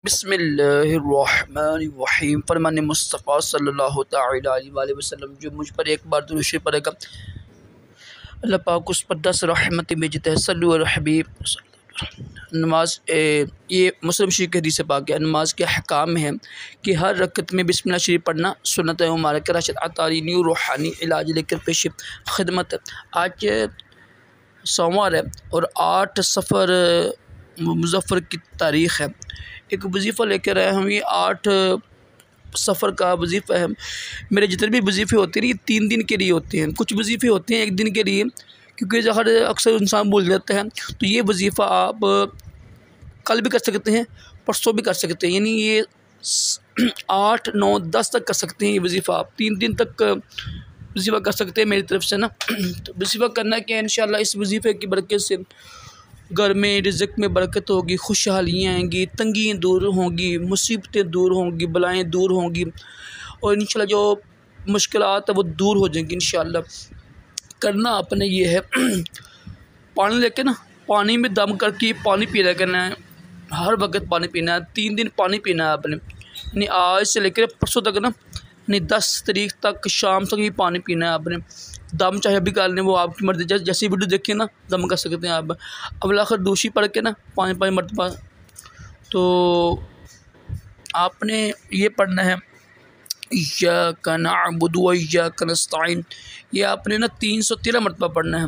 बिस्मिल्लाहिर्रहमानिर्रहीम। फरमान मुस्तफ़ा सल्लल्लाहु तआला अलैहि वसल्लम जो मुझ पर एक बार दुरूद शरीफ पढ़ेगा अल्लाह पाक उस पर 10 रहमतें भेजता है। सल्लु अला हबीब। नमाज ये मुस्लिम शरीफ की हदीस पाक है। नमाज के अहकाम है कि हर रकत में बिस्मिल्लाह शरीफ पढ़ना सुन्नत है। मुबारक राशिद अतारी न्यू रूहानी इलाज लेकर पेश खिदमत। आज सोमवार है और 8 सफ़र मुज़फ़्फ़र की तारीख़ है। एक वजीफ़ा लेकर आए हम। ये 8 सफ़र का वजीफ़ा है। मेरे जितने भी वजीफ़े होते हैं ये 3 दिन के लिए होते हैं। कुछ वजीफ़े होते हैं 1 दिन के लिए, क्योंकि हर अक्सर इंसान भूल जाता है। तो ये वजीफ़ा आप कल भी कर सकते हैं, परसों भी कर सकते हैं। यानी ये 8, 9, 10 तक कर सकते हैं। ये वजीफ़ा आप 3 दिन तक वजीफ़ा कर सकते हैं मेरी तरफ से ना। तो वजीफ़ा करना क्या है, इंशाअल्लाह इस वजीफ़े की बरकत से घर में रिज़्क़ में बरकत होगी, खुशहालियाँ आएंगी, तंगियाँ दूर होंगी, मुसीबतें दूर होंगी, बलाएँ दूर होंगी और इंशाअल्लाह जो मुश्किलात है वो दूर हो जाएंगी इंशाअल्लाह। करना आपने ये है पानी लेके ना, पानी में दम करके पानी पीना करना है। हर वक्त पानी पीना है। 3 दिन पानी पीना है आपने। यानी आज से लेकर परसों तक ना, यानी 10 तारीख तक शाम तक ही पानी पीना है आपने। दम चाहे अभी कर लें, वो आपकी मर्ज़ी। जैसे वीडियो देखिए ना, दम कर सकते हैं आप। अब आखिर दूसरी पढ़ के ना 5 मरतबा तो आपने ये पढ़ना है इय्याका नअबुदु व इय्याका नस्तईन। ये आपने ना 313 मरतबा पढ़ना है।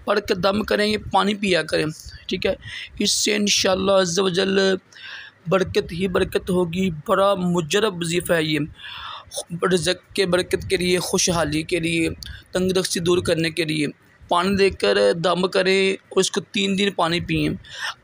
पढ़ के दम करें, ये पानी पिया करें, ठीक है। इससे इंशाअल्लाह अज़्ज़ व जल बरकत ही बरकत होगी। बड़ा मुजरब वजीफ़ा है ये, रिज़्क़ के बरकत के लिए, खुशहाली के लिए, तंगदस्ती दूर करने के लिए। पानी देकर दम करें और इसको 3 दिन पानी पिएँ।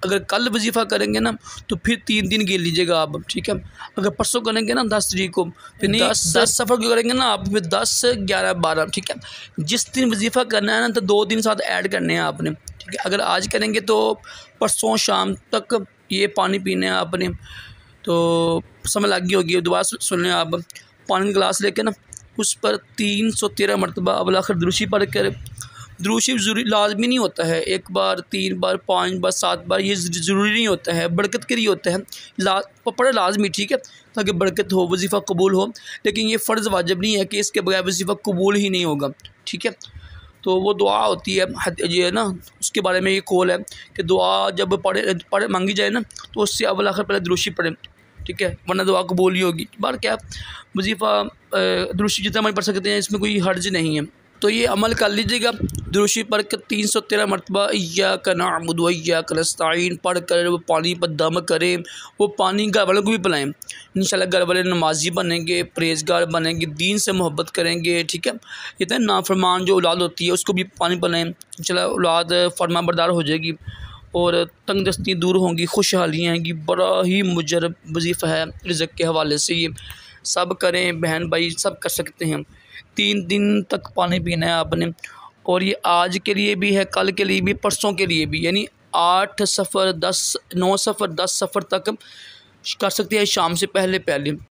अगर कल वजीफ़ा करेंगे ना तो फिर 3 दिन गिन लीजिएगा आप, ठीक है। अगर परसों करेंगे ना 10 तारीख को, फिर 10 सफ़र को करेंगे ना आप, फिर 10, 11, 12, ठीक है। जिस दिन वजीफ़ा करना है ना तो 2 दिन साथ ऐड करने हैं आपने, ठीक है। अगर आज करेंगे तो परसों शाम तक ये पानी पीने हैं आपने। तो समझ लग गई होगी। दोबारा सुन लें आप। पानी का गिलास लेके ना उस पर 313 मरतबा अवल आखिर दुरूद शरीफ पढ़ कर। दुरूद शरीफ ज़रूरी लाजमी नहीं होता है 1 बार, 3 बार, 5 बार, 7 बार, ये ज़रूरी नहीं होता है, बरकत के लिए होता है। पढ़े लाजमी, ठीक है, ताकि बरकत हो, वजीफ़ा कबूल हो। लेकिन ये फ़र्ज़ वाजिब नहीं है कि इसके बगैर वजीफ़ा कबूल ही नहीं होगा, ठीक है। तो वो दुआ होती है, ये है ना, उसके बारे में ये कौल है कि दुआ जब पढ़े मांगी जाए ना तो उससे अवल आखिर पहले दुरूद शरीफ पढ़ें, ठीक है, वरना दुआ कबूल ही होगी। बार क्या वजीफ़ा दुरूद शरीफ जितना पढ़ सकते हैं, इसमें कोई हर्ज नहीं है। तो ये अमल कर लीजिएगा। दुरूद शरीफ पढ़ कर 313 मरतबा इय्याका नअबुदु व इय्याका नस्तईन पढ़ कर वो पानी पर दम करें। वो पानी घर वालों को भी पिलाएँ। इंशाअल्लाह घर वाले नमाजी बनेंगे, परहेज़गार बनेंगे, दीन से मोहब्बत करेंगे, ठीक है। इतने नाफरमान जो औलाद होती है उसको भी पानी पिलाएँ। इंशाअल्लाह औलाद फरमाबरदार हो जाएगी और तंगदस्ती दूर होंगी, खुशहालियाँ आएंगी। बड़ा ही मुजरब वजीफ़ा है रिज़्क़ के हवाले से। ये सब करें, बहन भाई सब कर सकते हैं। 3 दिन तक पानी पीना है आपने। और ये आज के लिए भी है, कल के लिए भी, परसों के लिए भी। यानी 8 सफ़र 10, 9 सफ़र 10 सफ़र तक कर सकते हैं शाम से पहले पहले।